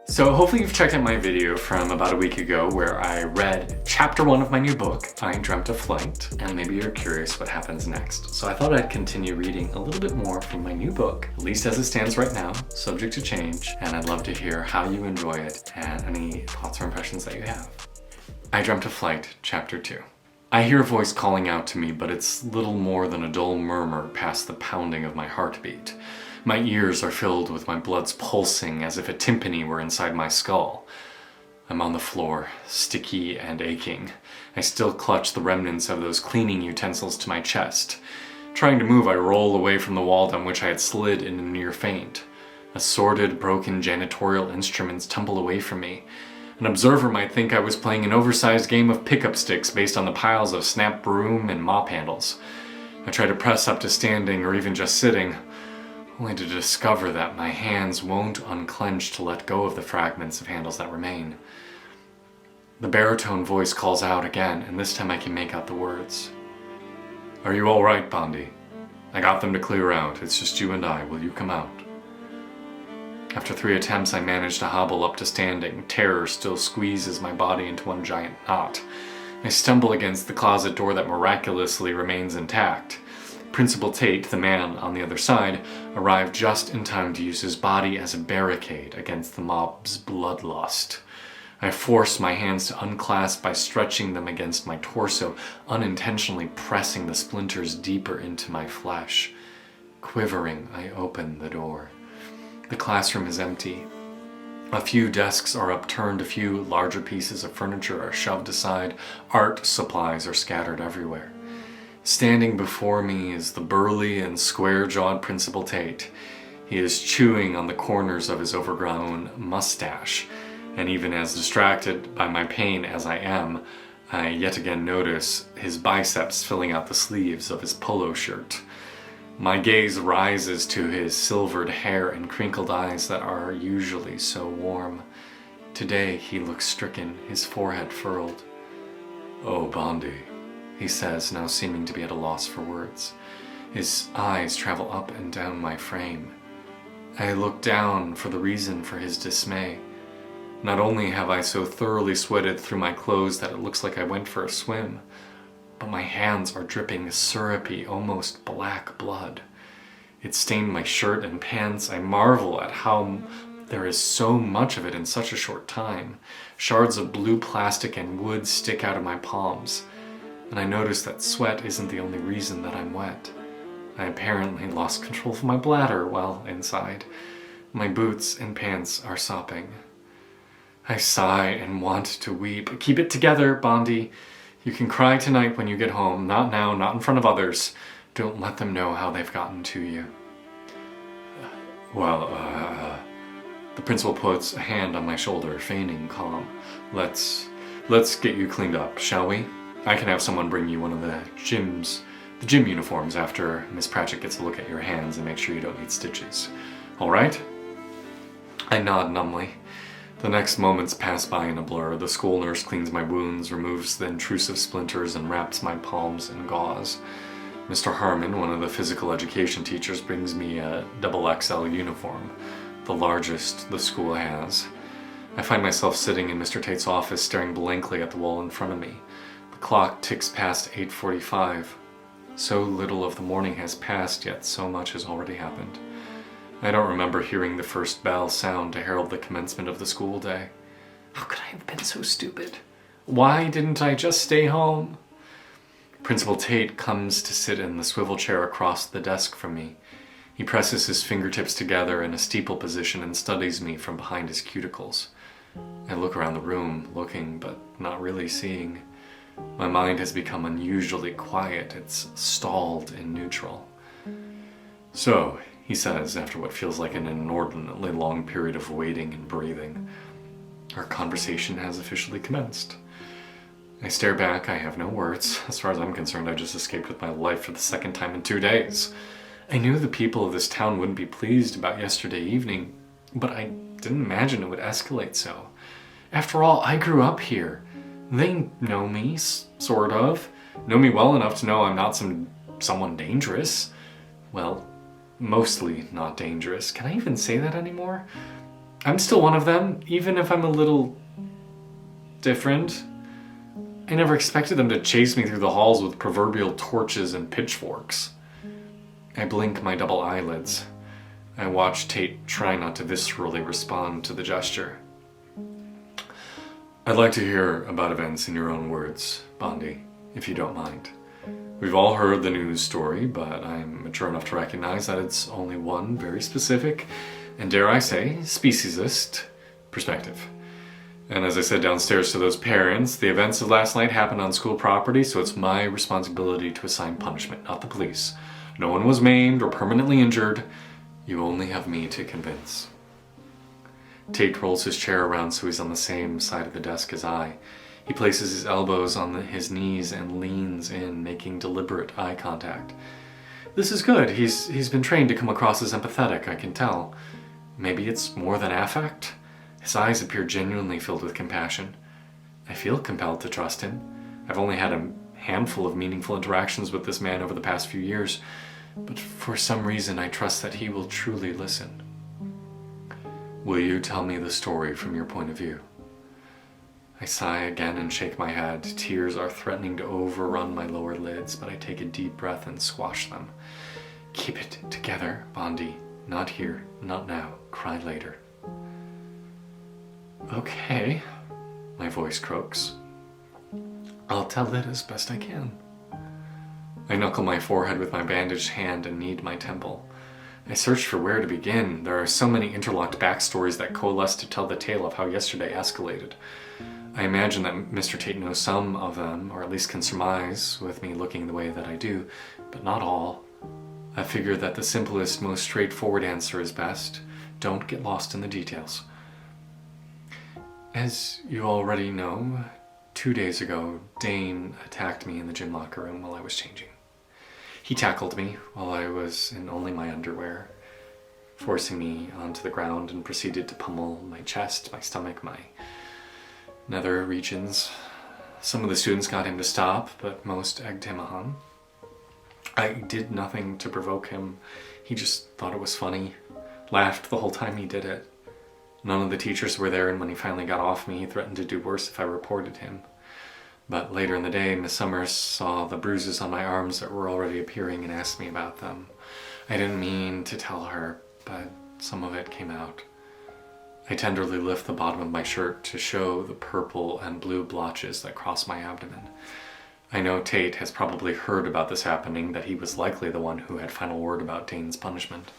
So hopefully you've checked out my video from about a week ago where I read chapter 1 of my new book, I Dreamt of Flight, and maybe you're curious what happens next. So I thought I'd continue reading a little bit more from my new book, at least as it stands right now, subject to change, and I'd love to hear how you enjoy it and any thoughts or impressions that you have. I Dreamt of Flight, chapter 2. I hear a voice calling out to me, but it's little more than a dull murmur past the pounding of my heartbeat. My ears are filled with my blood's pulsing as if a timpani were inside my skull. I'm on the floor, sticky and aching. I still clutch the remnants of those cleaning utensils to my chest. Trying to move, I roll away from the wall down which I had slid in a near faint. Assorted, broken janitorial instruments tumble away from me. An observer might think I was playing an oversized game of pickup sticks based on the piles of snap broom and mop handles. I try to press up to standing or even just sitting, only to discover that my hands won't unclench to let go of the fragments of handles that remain. The baritone voice calls out again, and this time I can make out the words. "Are you all right, Bondi? I got them to clear out. It's just you and I. Will you come out?" After 3 attempts, I manage to hobble up to standing. Terror still squeezes my body into one giant knot. I stumble against the closet door that miraculously remains intact. Principal Tate, the man on the other side, arrived just in time to use his body as a barricade against the mob's bloodlust. I force my hands to unclasp by stretching them against my torso, unintentionally pressing the splinters deeper into my flesh. Quivering, I open the door. The classroom is empty. A few desks are upturned, a few larger pieces of furniture are shoved aside, art supplies are scattered everywhere. Standing before me is the burly and square-jawed Principal Tate. He is chewing on the corners of his overgrown mustache, and even as distracted by my pain as I am, I yet again notice his biceps filling out the sleeves of his polo shirt. My gaze rises to his silvered hair and crinkled eyes that are usually so warm. Today he looks stricken, his forehead furrowed. "Oh, Bondi," he says, now seeming to be at a loss for words. His eyes travel up and down my frame. I look down for the reason for his dismay. Not only have I so thoroughly sweated through my clothes that it looks like I went for a swim, but my hands are dripping syrupy, almost black blood. It stained my shirt and pants. I marvel at how there is so much of it in such a short time. Shards of blue plastic and wood stick out of my palms. And I notice that sweat isn't the only reason that I'm wet. I apparently lost control of my bladder while inside. My boots and pants are sopping. I sigh and want to weep. "Keep it together, Bondi. You can cry tonight when you get home. Not now, not in front of others. Don't let them know how they've gotten to you." The principal puts a hand on my shoulder, feigning calm. Let's get you cleaned up, shall we? I can have someone bring you one of the gym uniforms after Miss Pratchett gets a look at your hands and make sure you don't need stitches. All right? I nod numbly. The next moments pass by in a blur. The school nurse cleans my wounds, removes the intrusive splinters, and wraps my palms in gauze. Mr. Harmon, one of the physical education teachers, brings me a XXL uniform, the largest the school has. I find myself sitting in Mr. Tate's office, staring blankly at the wall in front of me. The clock ticks past 8:45. So little of the morning has passed, yet so much has already happened. I don't remember hearing the first bell sound to herald the commencement of the school day. How could I have been so stupid? Why didn't I just stay home? Principal Tate comes to sit in the swivel chair across the desk from me. He presses his fingertips together in a steeple position and studies me from behind his cuticles. I look around the room, looking but not really seeing. My mind has become unusually quiet. It's stalled in neutral. "So," he says, after what feels like an inordinately long period of waiting and breathing, "our conversation has officially commenced." I stare back. I have no words. As far as I'm concerned, I just escaped with my life for the second time in 2 days. I knew the people of this town wouldn't be pleased about yesterday evening, but I didn't imagine it would escalate so. After all, I grew up here. They know me, sort of. Know me well enough to know I'm not someone dangerous. Well, mostly not dangerous. Can I even say that anymore? I'm still one of them, even if I'm a little different. I never expected them to chase me through the halls with proverbial torches and pitchforks. I blink my double eyelids. I watch Tate try not to viscerally respond to the gesture. I'd like to hear about events in your own words, Bondi, if you don't mind. We've all heard the news story, but I'm mature enough to recognize that it's only one very specific, and dare I say, speciesist perspective. And as I said downstairs to those parents, the events of last night happened on school property, so it's my responsibility to assign punishment, not the police. No one was maimed or permanently injured. You only have me to convince. Tate rolls his chair around so he's on the same side of the desk as I. He places his elbows on his knees and leans in, making deliberate eye contact. This is good. He's been trained to come across as empathetic, I can tell. Maybe it's more than affect? His eyes appear genuinely filled with compassion. I feel compelled to trust him. I've only had a handful of meaningful interactions with this man over the past few years, but for some reason I trust that he will truly listen. Will you tell me the story from your point of view? I sigh again and shake my head. Tears are threatening to overrun my lower lids, but I take a deep breath and squash them. Keep it together, Bondi. Not here, not now. Cry later. Okay, my voice croaks. I'll tell it as best I can. I knuckle my forehead with my bandaged hand and knead my temple. I search for where to begin. There are so many interlocked backstories that coalesce to tell the tale of how yesterday escalated. I imagine that Mr. Tate knows some of them, or at least can surmise with me looking the way that I do, but not all. I figure that the simplest, most straightforward answer is best. Don't get lost in the details. As you already know, 2 days ago, Dane attacked me in the gym locker room while I was changing. He tackled me while I was in only my underwear, forcing me onto the ground, and proceeded to pummel my chest, my stomach, my nether regions. Some of the students got him to stop, but most egged him on. I did nothing to provoke him. He just thought it was funny, laughed the whole time he did it. None of the teachers were there, and when he finally got off me, he threatened to do worse if I reported him. But later in the day, Miss Summers saw the bruises on my arms that were already appearing and asked me about them. I didn't mean to tell her, but some of it came out. I tenderly lift the bottom of my shirt to show the purple and blue blotches that cross my abdomen. I know Tate has probably heard about this happening, that he was likely the one who had final word about Dane's punishment.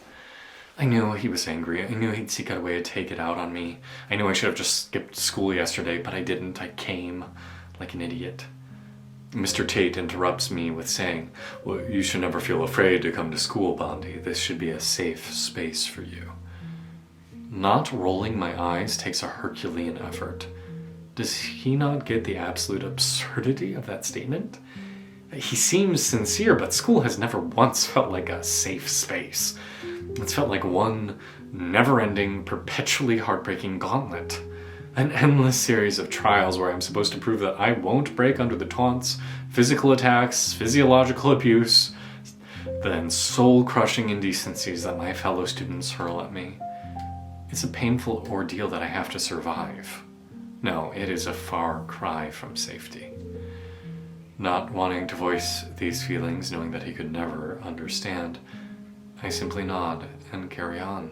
I knew he was angry. I knew he'd seek out a way to take it out on me. I knew I should have just skipped school yesterday, but I didn't. I came like an idiot. Mr. Tate interrupts me with saying, well, you should never feel afraid to come to school, Bondi. This should be a safe space for you. Not rolling my eyes takes a Herculean effort. Does he not get the absolute absurdity of that statement? He seems sincere, but school has never once felt like a safe space. It's felt like one never-ending, perpetually heartbreaking gauntlet. An endless series of trials where I'm supposed to prove that I won't break under the taunts, physical attacks, physiological abuse, then soul-crushing indecencies that my fellow students hurl at me. It's a painful ordeal that I have to survive. No, it is a far cry from safety. Not wanting to voice these feelings, knowing that he could never understand, I simply nod and carry on.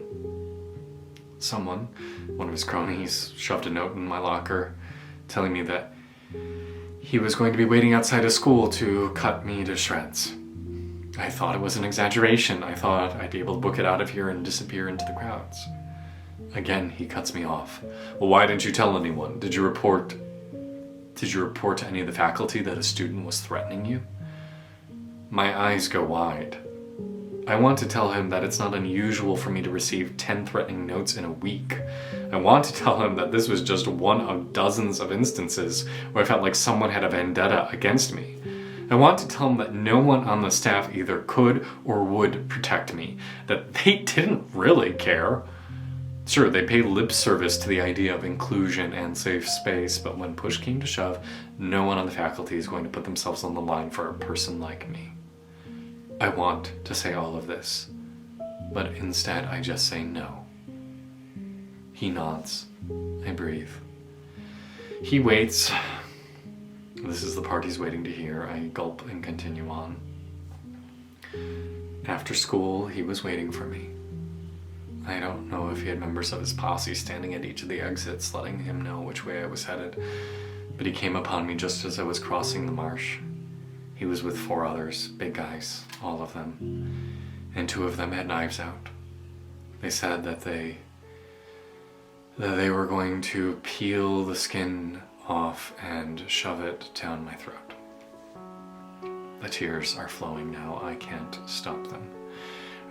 Someone, one of his cronies, shoved a note in my locker telling me that he was going to be waiting outside of school to cut me to shreds. I thought it was an exaggeration. I thought I'd be able to book it out of here and disappear into the crowds. Again, he cuts me off. Well, why didn't you tell anyone? Did you report to any of the faculty that a student was threatening you? My eyes go wide. I want to tell him that it's not unusual for me to receive 10 threatening notes in a week. I want to tell him that this was just one of dozens of instances where I felt like someone had a vendetta against me. I want to tell him that no one on the staff either could or would protect me, that they didn't really care. Sure, they pay lip service to the idea of inclusion and safe space, but when push came to shove, no one on the faculty is going to put themselves on the line for a person like me. I want to say all of this, but instead I just say no. He nods. I breathe. He waits. This is the part he's waiting to hear. I gulp and continue on. After school, he was waiting for me. I don't know if he had members of his posse standing at each of the exits, letting him know which way I was headed, but he came upon me just as I was crossing the marsh. He was with 4 others, big guys, all of them, and 2 of them had knives out. They said that they were going to peel the skin off and shove it down my throat. The tears are flowing now. I can't stop them.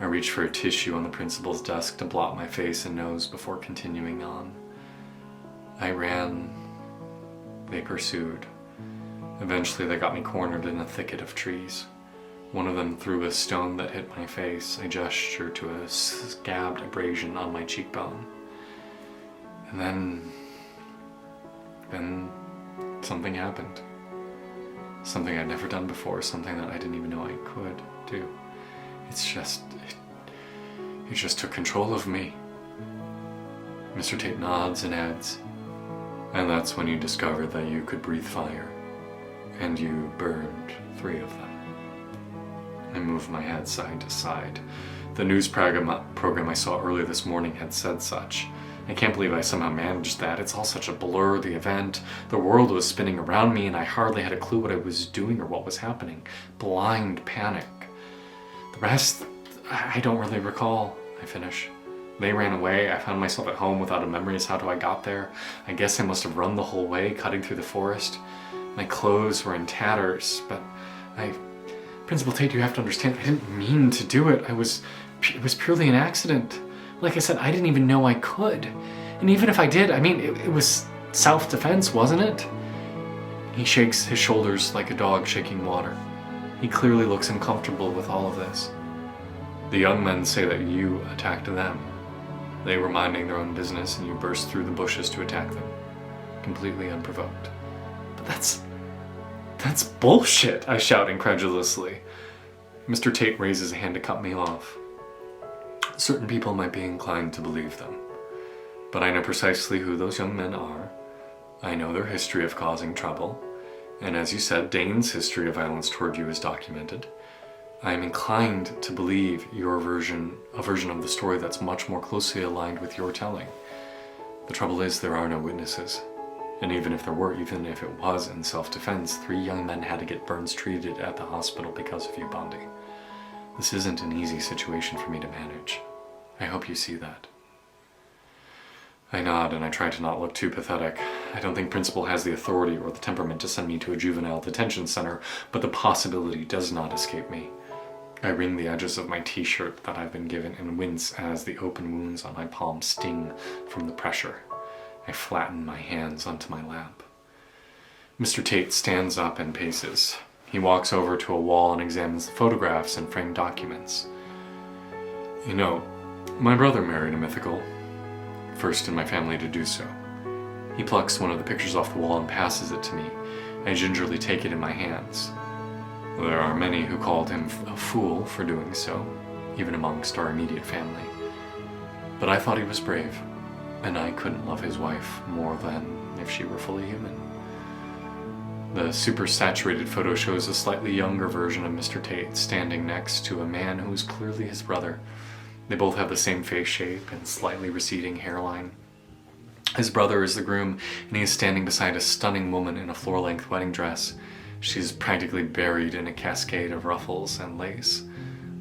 I reach for a tissue on the principal's desk to blot my face and nose before continuing on. I ran. They pursued. Eventually they got me cornered in a thicket of trees. One of them threw a stone that hit my face. I gestured to a scabbed abrasion on my cheekbone. And then something happened. Something I'd never done before, something that I didn't even know I could do. It just took control of me. Mr. Tate nods and adds, and that's when you discovered that you could breathe fire, and you burned 3 of them. I moved my head side to side. The news program I saw earlier this morning had said such. I can't believe I somehow managed that. It's all such a blur, the event. The world was spinning around me and I hardly had a clue what I was doing or what was happening. Blind panic. The rest, I don't really recall, I finish. They ran away. I found myself at home without a memory as how I got there. I guess I must have run the whole way, cutting through the forest. My clothes were in tatters, but Principal Tate, you have to understand, I didn't mean to do it. It was purely an accident. Like I said, I didn't even know I could. And even if I did, I mean, it was self-defense, wasn't it? He shakes his shoulders like a dog shaking water. He clearly looks uncomfortable with all of this. The young men say that you attacked them. They were minding their own business and you burst through the bushes to attack them, completely unprovoked. But that's bullshit, I shout incredulously. Mr. Tate raises a hand to cut me off. Certain people might be inclined to believe them, but I know precisely who those young men are. I know their history of causing trouble, and as you said, Dane's history of violence toward you is documented. I am inclined to believe a version of the story that's much more closely aligned with your telling. The trouble is, there are no witnesses. And even if there were, even if it was in self-defense, 3 young men had to get burns treated at the hospital because of you, Bundy. This isn't an easy situation for me to manage. I hope you see that. I nod and I try to not look too pathetic. I don't think Principal has the authority or the temperament to send me to a juvenile detention center, but the possibility does not escape me. I wring the edges of my t-shirt that I've been given and wince as the open wounds on my palm sting from the pressure. I flatten my hands onto my lap. Mr. Tate stands up and paces. He walks over to a wall and examines the photographs and framed documents. You know, my brother married a mythical. First in my family to do so. He plucks one of the pictures off the wall and passes it to me. I gingerly take it in my hands. There are many who called him a fool for doing so, even amongst our immediate family. But I thought he was brave, and I couldn't love his wife more than if she were fully human. The super-saturated photo shows a slightly younger version of Mr. Tate standing next to a man who is clearly his brother. They both have the same face shape and slightly receding hairline. His brother is the groom, and he is standing beside a stunning woman in a floor-length wedding dress. She is practically buried in a cascade of ruffles and lace.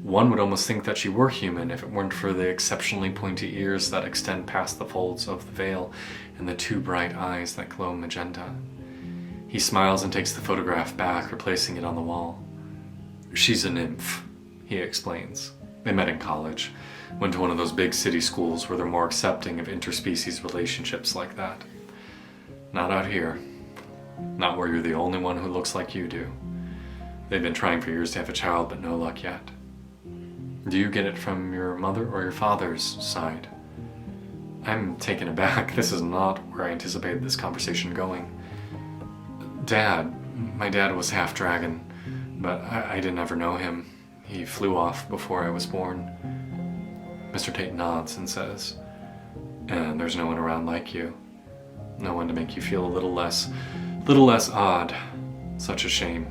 One would almost think that she were human if it weren't for the exceptionally pointy ears that extend past the folds of the veil and the 2 bright eyes that glow magenta. He smiles and takes the photograph back, replacing it on the wall. She's a nymph, he explains. They met in college, went to one of those big city schools where they're more accepting of interspecies relationships like that. Not out here. Not where you're the only one who looks like you do. They've been trying for years to have a child, but no luck yet. Do you get it from your mother or your father's side? I'm taken aback. This is not where I anticipated this conversation going. My dad was half dragon, but I didn't ever know him. He flew off before I was born. Mr. Tate nods and says, And there's no one around like you. No one to make you feel a little less odd. Such a shame.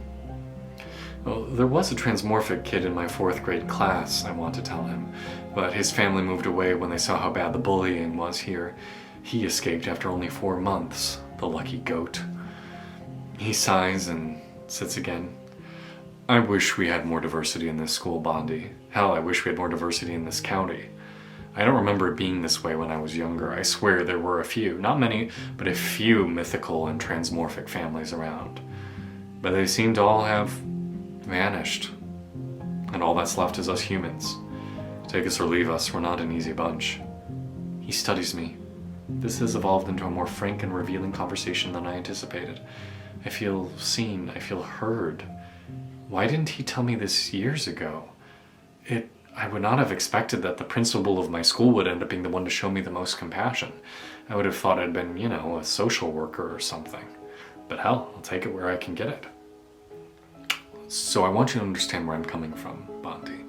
Well, there was a transmorphic kid in my 4th grade class, I want to tell him, but his family moved away when they saw how bad the bullying was here. He escaped after only 4 months, the lucky goat. He sighs and sits again. I wish we had more diversity in this school, Bondi. Hell, I wish we had more diversity in this county. I don't remember it being this way when I was younger. I swear there were a few, not many, but a few mythical and transmorphic families around. But they seem to all have vanished. And all that's left is us humans. Take us or leave us, we're not an easy bunch. He studies me. This has evolved into a more frank and revealing conversation than I anticipated. I feel seen, I feel heard. Why didn't he tell me this years ago? I would not have expected that the principal of my school would end up being the one to show me the most compassion. I would have thought I'd been, a social worker or something. But hell, I'll take it where I can get it. So I want you to understand where I'm coming from, Bondi.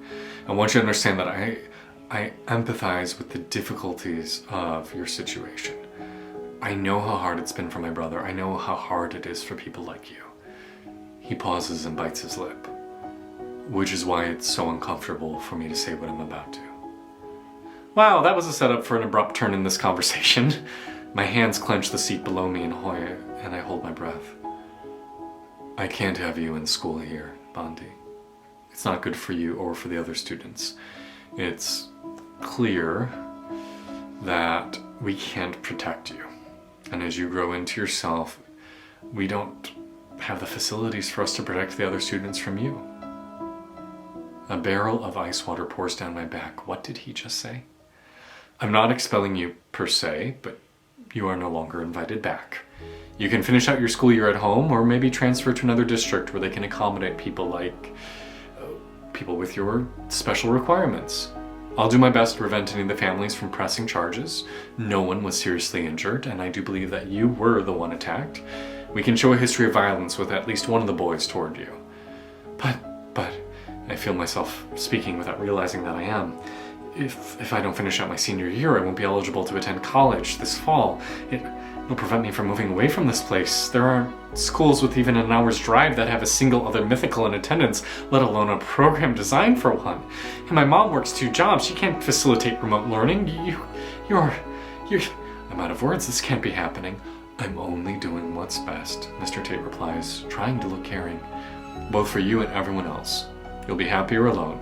I want you to understand that I empathize with the difficulties of your situation. I know how hard it's been for my brother. I know how hard it is for people like you. He pauses and bites his lip, which is why it's so uncomfortable for me to say what I'm about to. Wow, that was a setup for an abrupt turn in this conversation. My hands clench the seat below me and I hold my breath. I can't have you in school here, Bondi. It's not good for you or for the other students. It's clear that we can't protect you. And as you grow into yourself, we don't have the facilities for us to protect the other students from you. A barrel of ice water pours down my back. What did he just say? I'm not expelling you per se, but you are no longer invited back. You can finish out your school year at home or maybe transfer to another district where they can accommodate people people with your special requirements. I'll do my best to prevent any of the families from pressing charges. No one was seriously injured, and I do believe that you were the one attacked. We can show a history of violence with at least one of the boys toward you. But, I feel myself speaking without realizing that I am. If I don't finish out my senior year, I won't be eligible to attend college this fall. It'll prevent me from moving away from this place. There aren't schools with even an hour's drive that have a single other mythical in attendance, let alone a program designed for one. And my mom works 2 jobs. She can't facilitate remote learning. You're... I'm out of words. This can't be happening. I'm only doing what's best, Mr. Tate replies, trying to look caring. Both for you and everyone else. You'll be happier alone.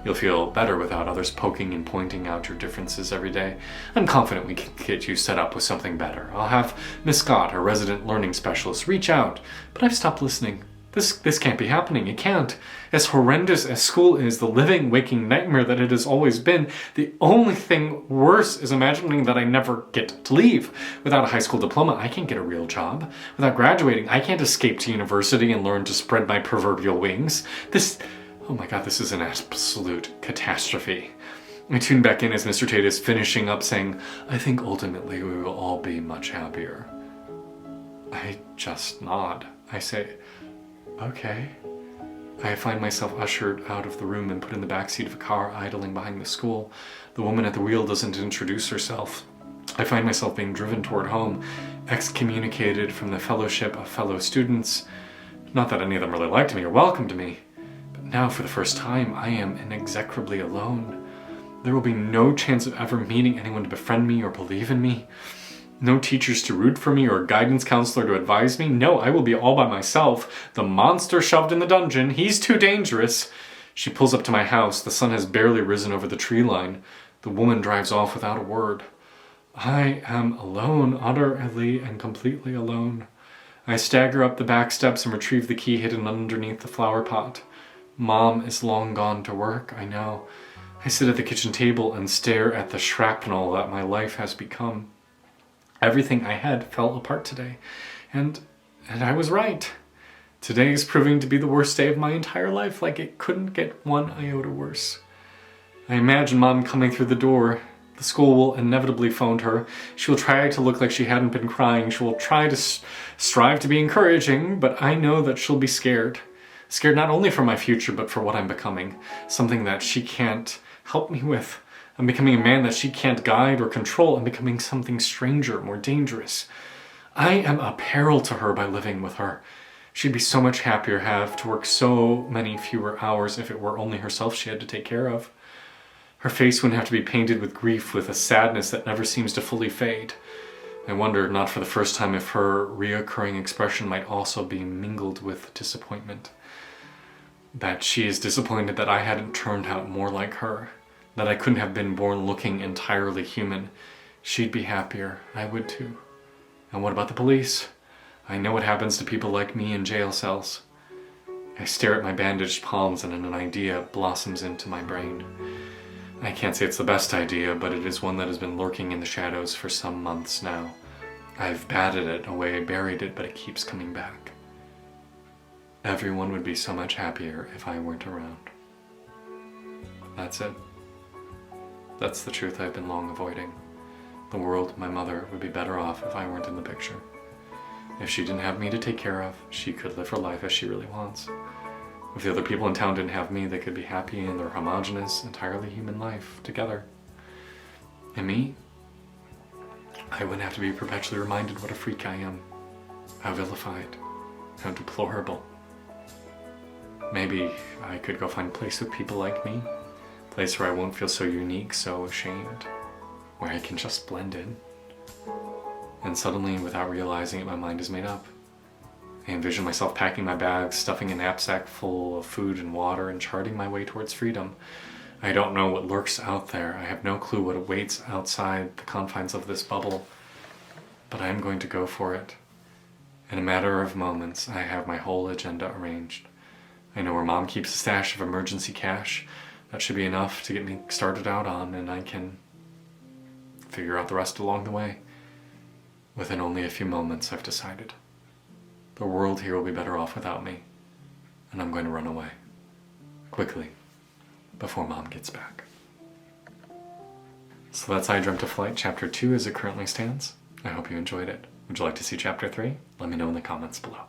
You'll feel better without others poking and pointing out your differences every day. I'm confident we can get you set up with something better. I'll have Miss Scott, our resident learning specialist, reach out. But I've stopped listening. This can't be happening. It can't. As horrendous as school is, the living, waking nightmare that it has always been, the only thing worse is imagining that I never get to leave. Without a high school diploma, I can't get a real job. Without graduating, I can't escape to university and learn to spread my proverbial wings. Oh my god, this is an absolute catastrophe. I tune back in as Mr. Tate is finishing up saying, I think ultimately we will all be much happier. I just nod. I say, okay. I find myself ushered out of the room and put in the backseat of a car idling behind the school. The woman at the wheel doesn't introduce herself. I find myself being driven toward home, excommunicated from the fellowship of fellow students. Not that any of them really liked me or welcomed me. Now, for the first time, I am inexorably alone. There will be no chance of ever meeting anyone to befriend me or believe in me. No teachers to root for me or a guidance counselor to advise me. No, I will be all by myself. The monster shoved in the dungeon. He's too dangerous. She pulls up to my house. The sun has barely risen over the tree line. The woman drives off without a word. I am alone, utterly and completely alone. I stagger up the back steps and retrieve the key hidden underneath the flower pot. Mom is long gone to work, I know. I sit at the kitchen table and stare at the shrapnel that my life has become. Everything I had fell apart today, and I was right. Today is proving to be the worst day of my entire life, like it couldn't get one iota worse. I imagine Mom coming through the door. The school will inevitably phone her. She will try to look like she hadn't been crying. She will try to strive to be encouraging, but I know that she'll be scared. Scared not only for my future, but for what I'm becoming. Something that she can't help me with. I'm becoming a man that she can't guide or control. I'm becoming something stranger, more dangerous. I am a peril to her by living with her. She'd be so much happier, have to work so many fewer hours if it were only herself she had to take care of. Her face wouldn't have to be painted with grief, with a sadness that never seems to fully fade. I wonder, not for the first time, if her reoccurring expression might also be mingled with disappointment. That she is disappointed that I hadn't turned out more like her, that I couldn't have been born looking entirely human. She'd be happier. I would too. And what about the police? I know what happens to people like me in jail cells. I stare at my bandaged palms and an idea blossoms into my brain. I can't say it's the best idea, but it is one that has been lurking in the shadows for some months now. I've batted it away, buried it, but it keeps coming back. Everyone would be so much happier if I weren't around. That's it. That's the truth I've been long avoiding. The world, my mother, would be better off if I weren't in the picture. If she didn't have me to take care of, she could live her life as she really wants. If the other people in town didn't have me, they could be happy in their homogeneous, entirely human life together. And me? I wouldn't have to be perpetually reminded what a freak I am. How vilified. How deplorable. Maybe I could go find a place with people like me. A place where I won't feel so unique, so ashamed. Where I can just blend in. And suddenly, without realizing it, my mind is made up. I envision myself packing my bags, stuffing a knapsack full of food and water, and charting my way towards freedom. I don't know what lurks out there. I have no clue what awaits outside the confines of this bubble. But I am going to go for it. In a matter of moments, I have my whole agenda arranged. I know where Mom keeps a stash of emergency cash. That should be enough to get me started out on, and I can figure out the rest along the way. Within only a few moments, I've decided. The world here will be better off without me, and I'm going to run away. Quickly, before Mom gets back. So that's I Dreamt of Flight, Chapter 2 as it currently stands. I hope you enjoyed it. Would you like to see Chapter 3? Let me know in the comments below.